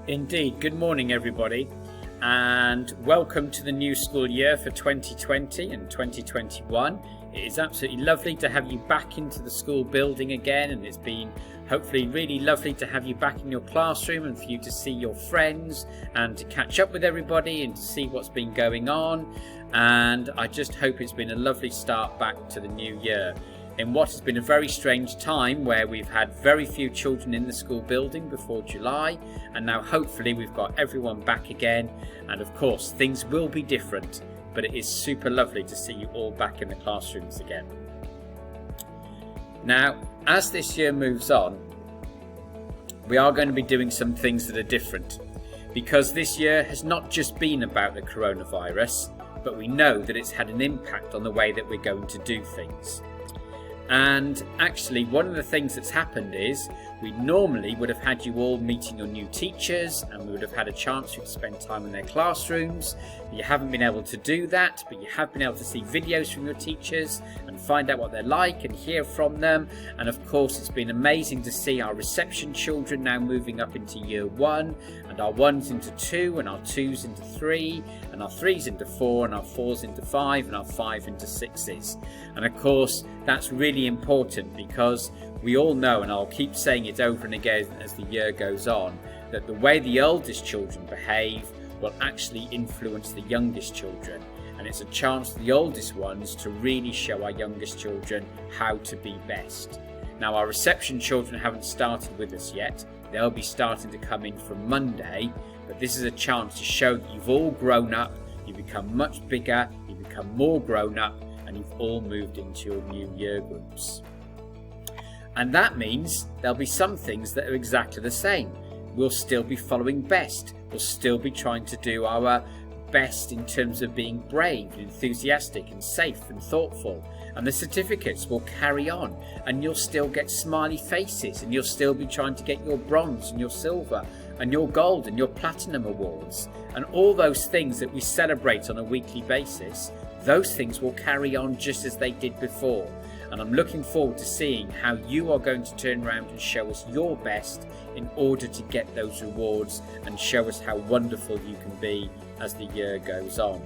Indeed. Good morning, everybody, and welcome to the new school year for 2020 and 2021. It is absolutely lovely to have you back into the school building again, and it's been hopefully really lovely to have you back in your classroom and for you to see your friends and to catch up with everybody and to see what's been going on. And I just hope it's been a lovely start back to the new year in what has been a very strange time where we've had very few children in the school building before July, and now hopefully we've got everyone back again. And of course things will be different, but it is super lovely to see you all back in the classrooms again. Now, as this year moves on, we are going to be doing some things that are different, because this year has not just been about the coronavirus, but we know that it's had an impact on the way that we're going to do things. And actually one of the things that's happened is we normally would have had you all meeting your new teachers, and we would have had a chance to spend time in their classrooms. You haven't been able to do that, but you have been able to see videos from your teachers and find out what they're like and hear from them. And of course it's been amazing to see our reception children now moving up into year 1, and our 1s into 2, and our 2s into 3, and our 3s into 4, and our 4s into 5, and our 5 into 6s. And of course that's really important, because we all know, and I'll keep saying it over and again as the year goes on, that the way the oldest children behave will actually influence the youngest children, and it's a chance for the oldest ones to really show our youngest children how to be best. Now, our reception children haven't started with us yet. They'll be starting to come in from Monday, but this is a chance to show that you've all grown up, you've become much bigger, you've become more grown up, and you've all moved into your new year groups. And that means there'll be some things that are exactly the same. We'll still be following best. We'll still be trying to do our best in terms of being brave and enthusiastic and safe and thoughtful. And the certificates will carry on, and you'll still get smiley faces, and you'll still be trying to get your bronze and your silver and your gold and your platinum awards. And all those things that we celebrate on a weekly basis, those things will carry on just as they did before. And I'm looking forward to seeing how you are going to turn around and show us your best in order to get those rewards and show us how wonderful you can be as the year goes on.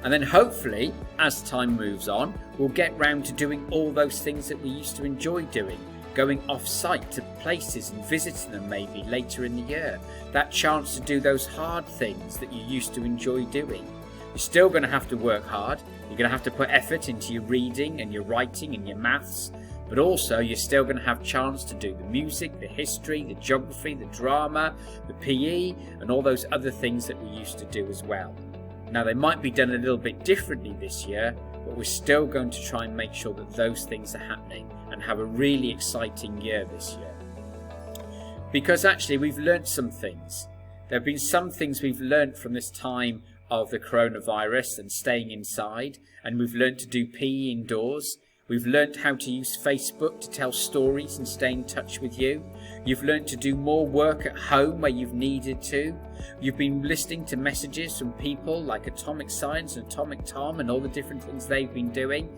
And then hopefully, as time moves on, we'll get round to doing all those things that we used to enjoy doing, going off-site to places and visiting them maybe later in the year. That chance to do those hard things that you used to enjoy doing. You're still going to have to work hard. You're going to have to put effort into your reading and your writing and your maths, but also you're still going to have a chance to do the music, the history, the geography, the drama, the PE, and all those other things that we used to do as well. Now, they might be done a little bit differently this year, but we're still going to try and make sure that those things are happening and have a really exciting year this year. Because actually we've learnt some things. There have been some things we've learnt from this time of the coronavirus and staying inside, and we've learnt to do PE indoors. We've learnt how to use Facebook to tell stories and stay in touch with you. You've learnt to do more work at home where you've needed to. You've been listening to messages from people like Atomic Science and Atomic Tom and all the different things they've been doing.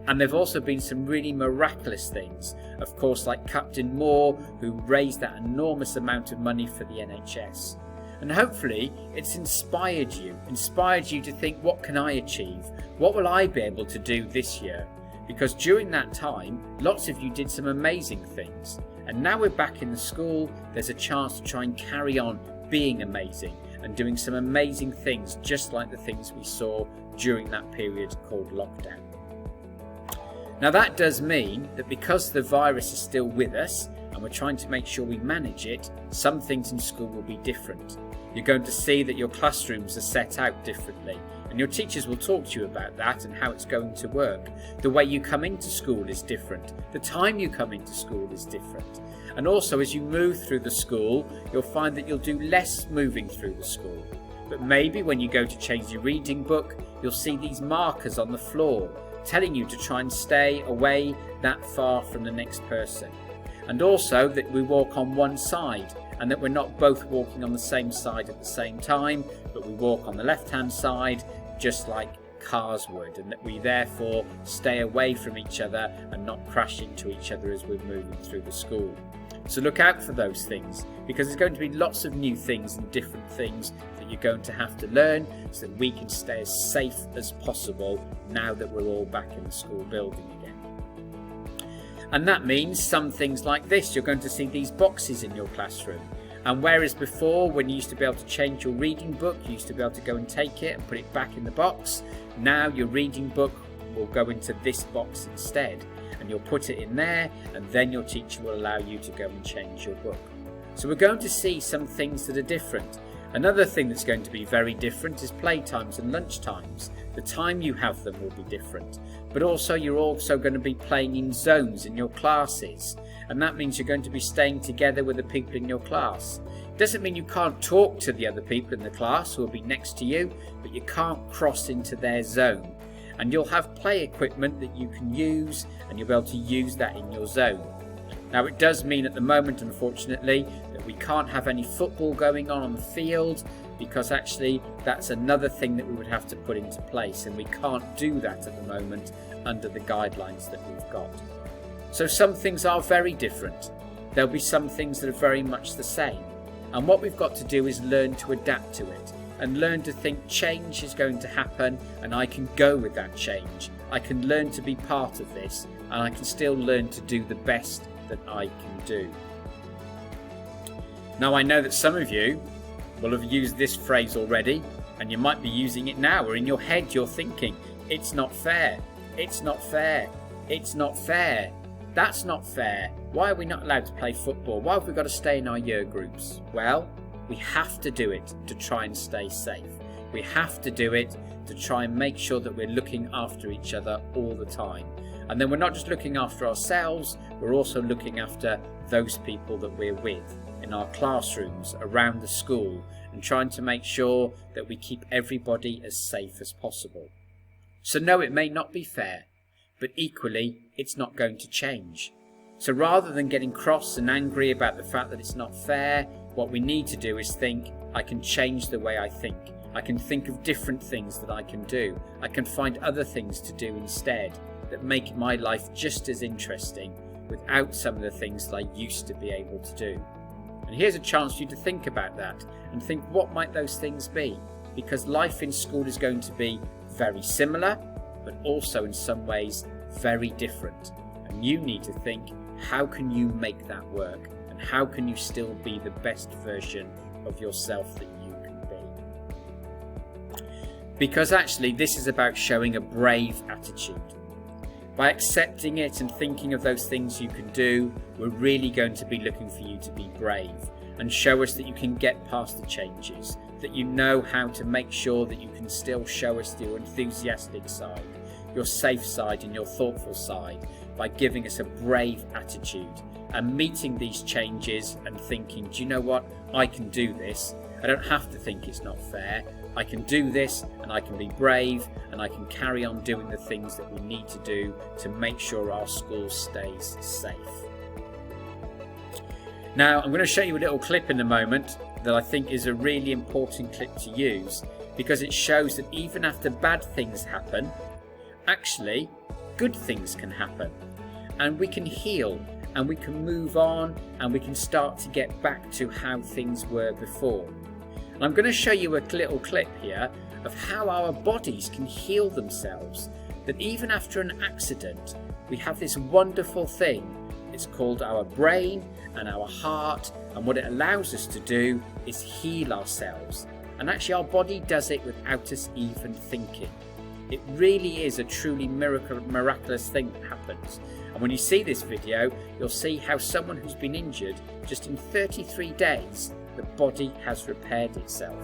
And there've also been some really miraculous things, of course, like Captain Moore, who raised that enormous amount of money for the NHS. And hopefully it's inspired you to think, what can I achieve? What will I be able to do this year? Because during that time, lots of you did some amazing things. And now we're back in the school, there's a chance to try and carry on being amazing and doing some amazing things, just like the things we saw during that period called lockdown. Now, that does mean that because the virus is still with us and we're trying to make sure we manage it, some things in school will be different. You're going to see that your classrooms are set out differently, and your teachers will talk to you about that and how it's going to work. The way you come into school is different. The time you come into school is different. And also, as you move through the school, you'll find that you'll do less moving through the school. But maybe when you go to change your reading book, you'll see these markers on the floor telling you to try and stay away that far from the next person. And also that we walk on one side, and that we're not both walking on the same side at the same time, but we walk on the left-hand side, just like cars would, and that we therefore stay away from each other and not crash into each other as we're moving through the school. So look out for those things, because there's going to be lots of new things and different things that you're going to have to learn so that we can stay as safe as possible now that we're all back in the school building again. And that means some things like this. You're going to see these boxes in your classroom. And whereas before, when you used to be able to change your reading book, you used to be able to go and take it and put it back in the box, now your reading book will go into this box instead. And you'll put it in there, and then your teacher will allow you to go and change your book. So we're going to see some things that are different. Another thing that's going to be very different is playtimes and lunch times. The time you have them will be different. But also you're also going to be playing in zones in your classes. And that means you're going to be staying together with the people in your class. It doesn't mean you can't talk to the other people in the class who will be next to you, but you can't cross into their zone. And you'll have play equipment that you can use, and you'll be able to use that in your zone. Now it does mean at the moment, unfortunately, that we can't have any football going on the field, because actually that's another thing that we would have to put into place, and we can't do that at the moment under the guidelines that we've got. So some things are very different. There'll be some things that are very much the same. And what we've got to do is learn to adapt to it and learn to think change is going to happen, and I can go with that change. I can learn to be part of this, and I can still learn to do the best that I can do. Now I know that some of you will have used this phrase already, and you might be using it now, or in your head you're thinking, it's not fair, it's not fair, it's not fair. That's not fair. Why are we not allowed to play football? Why have we got to stay in our year groups? Well, we have to do it to try and stay safe. We have to do it to try and make sure that we're looking after each other all the time. And then we're not just looking after ourselves, we're also looking after those people that we're with in our classrooms, around the school, and trying to make sure that we keep everybody as safe as possible. So no, it may not be fair, but equally, it's not going to change. So rather than getting cross and angry about the fact that it's not fair, what we need to do is think, I can change the way I think. I can think of different things that I can do. I can find other things to do instead that make my life just as interesting without some of the things that I used to be able to do. And here's a chance for you to think about that and think, what might those things be? Because life in school is going to be very similar, but also in some ways very different. And you need to think, how can you make that work? And how can you still be the best version of yourself that you can be? Because actually this is about showing a brave attitude. By accepting it and thinking of those things you can do, we're really going to be looking for you to be brave and show us that you can get past the changes, that you know how to make sure that you can still show us your enthusiastic side, your safe side and your thoughtful side, by giving us a brave attitude and meeting these changes and thinking, do you know what, I can do this. I don't have to think it's not fair. I can do this, and I can be brave, and I can carry on doing the things that we need to do to make sure our school stays safe. Now, I'm going to show you a little clip in a moment that I think is a really important clip to use, because it shows that even after bad things happen, actually good things can happen, and we can heal, and we can move on, and we can start to get back to how things were before. And I'm going to show you a little clip here of how our bodies can heal themselves, that even after an accident we have this wonderful thing. It's called our brain and our heart, and what it allows us to do is heal ourselves, and actually our body does it without us even thinking. It really is a truly miraculous thing that happens. And when you see this video, you'll see how someone who's been injured, just in 33 days, the body has repaired itself.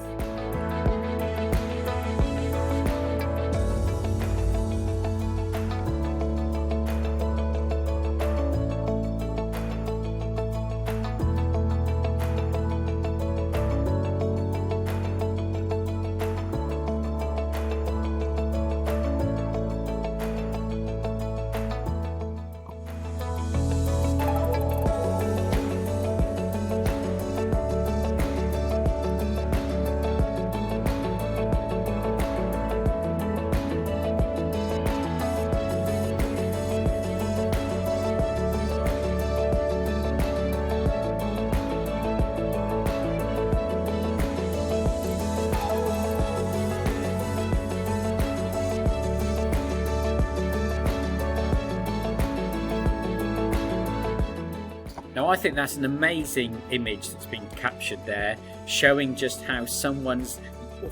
Now I think that's an amazing image that's been captured there, showing just how someone's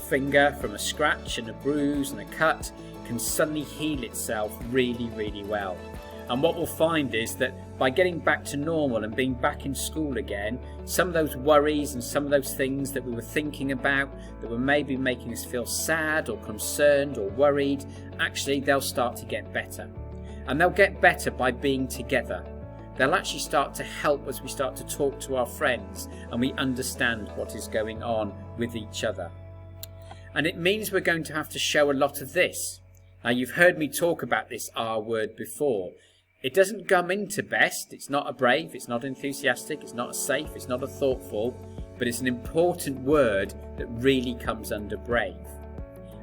finger from a scratch and a bruise and a cut can suddenly heal itself really, really well. And what we'll find is that by getting back to normal and being back in school again, some of those worries and some of those things that we were thinking about that were maybe making us feel sad or concerned or worried, actually they'll start to get better. And they'll get better by being together. They'll actually start to help as we start to talk to our friends and we understand what is going on with each other. And it means we're going to have to show a lot of this. Now you've heard me talk about this R word before. It doesn't come into best, it's not a brave, it's not enthusiastic, it's not a safe, it's not a thoughtful, but it's an important word that really comes under brave.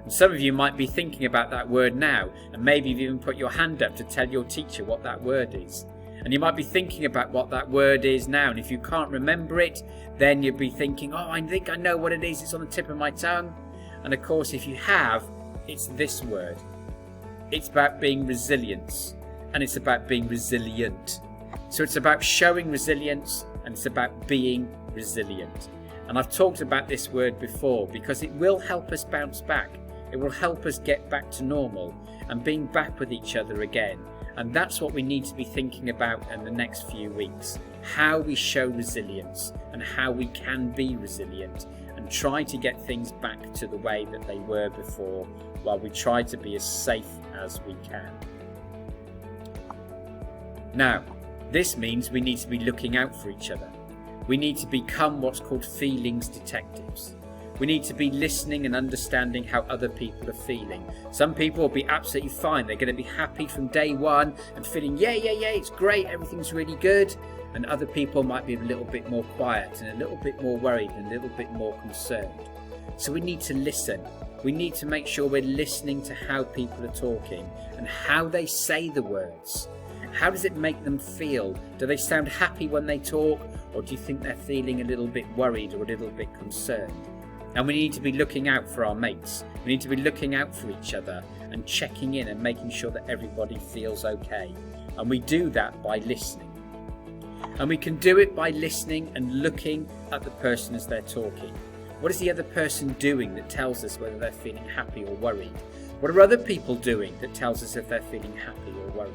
And some of you might be thinking about that word now, and maybe you've even put your hand up to tell your teacher what that word is. And you might be thinking about what that word is now, and if you can't remember it, then you'll be thinking, oh, I think I know what it is, it's on the tip of my tongue. And of course, if you have, it's this word. It's about being resilience. And it's about being resilient. So it's about showing resilience and it's about being resilient. And I've talked about this word before because it will help us bounce back. It will help us get back to normal and being back with each other again. And that's what we need to be thinking about in the next few weeks. How we show resilience and how we can be resilient and try to get things back to the way that they were before while we try to be as safe as we can. Now, this means we need to be looking out for each other. We need to become what's called feelings detectives. We need to be listening and understanding how other people are feeling. Some people will be absolutely fine. They're going to be happy from day one and feeling, yeah, it's great, everything's really good. And other people might be a little bit more quiet and a little bit more worried and a little bit more concerned. So we need to listen. We need to make sure we're listening to how people are talking and how they say the words. How does it make them feel? Do they sound happy when they talk, or do you think they're feeling a little bit worried or a little bit concerned? And we need to be looking out for our mates. We need to be looking out for each other and checking in and making sure that everybody feels okay. And we do that by listening. And we can do it by listening and looking at the person as they're talking. What is the other person doing that tells us whether they're feeling happy or worried? What are other people doing that tells us if they're feeling happy or worried?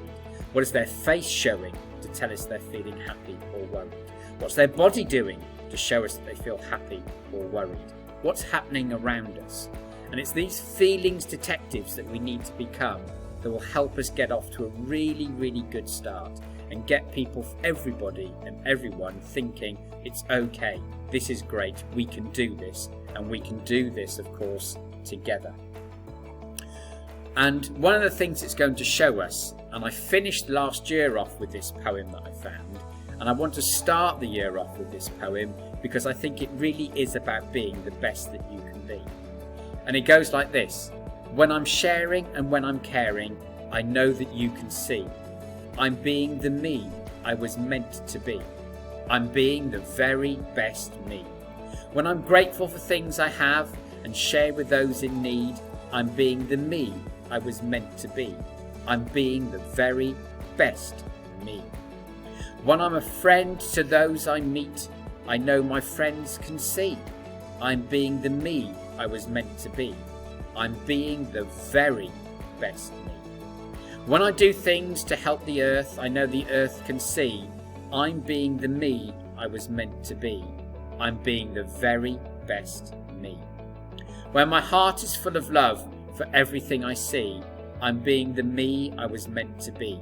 What is their face showing to tell us they're feeling happy or worried? What's their body doing to show us that they feel happy or worried? What's happening around us? And it's these feelings detectives that we need to become that will help us get off to a really, really good start and get people, everybody and everyone thinking it's okay, this is great, we can do this, and we can do this, of course, together. And one of the things it's going to show us, and I finished last year off with this poem that I found, and I want to start the year off with this poem because I think it really is about being the best that you can be. And it goes like this: when I'm sharing and when I'm caring, I know that you can see. I'm being the me I was meant to be. I'm being the very best me. When I'm grateful for things I have and share with those in need, I'm being the me I was meant to be. I'm being the very best me. When I'm a friend to those I meet, I know my friends can see. I'm being the me I was meant to be. I'm being the very best me. When I do things to help the earth, I know the earth can see. I'm being the me I was meant to be. I'm being the very best me. When my heart is full of love for everything I see, I'm being the me I was meant to be.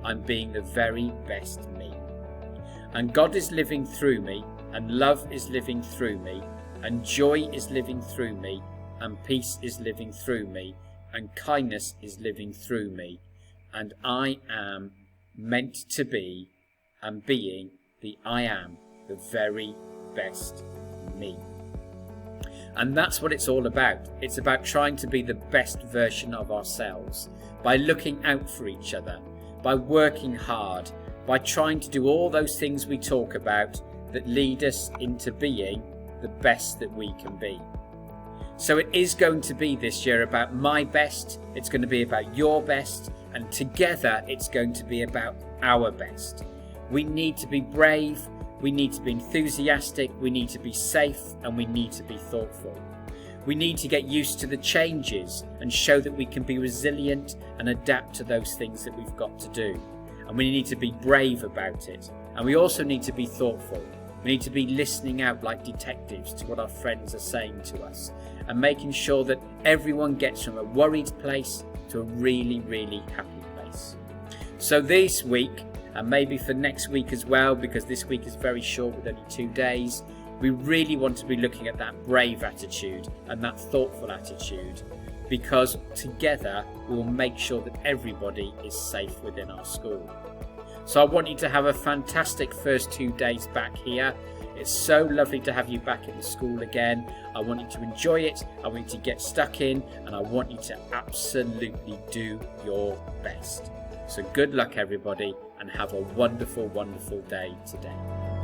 I'm being the very best me. And God is living through me, and love is living through me, and joy is living through me, and peace is living through me, and kindness is living through me, and I am meant to be, and being the I am, the very best me. And that's what it's all about. It's about trying to be the best version of ourselves by looking out for each other, by working hard, by trying to do all those things we talk about that lead us into being the best that we can be. So it is going to be this year about my best, it's going to be about your best, and together it's going to be about our best. We need to be brave, we need to be enthusiastic, we need to be safe, and we need to be thoughtful. We need to get used to the changes and show that we can be resilient and adapt to those things that we've got to do. And we need to be brave about it. And we also need to be thoughtful. We need to be listening out like detectives to what our friends are saying to us and making sure that everyone gets from a worried place to a really, really happy place. So this week, and maybe for next week as well, because this week is very short with only 2 days, we really want to be looking at that brave attitude and that thoughtful attitude, because together we will make sure that everybody is safe within our school. So I want you to have a fantastic first 2 days back here. It's so lovely to have you back at the school again. I want you to enjoy it, I want you to get stuck in, and I want you to absolutely do your best. So good luck everybody, and have a wonderful, wonderful day today.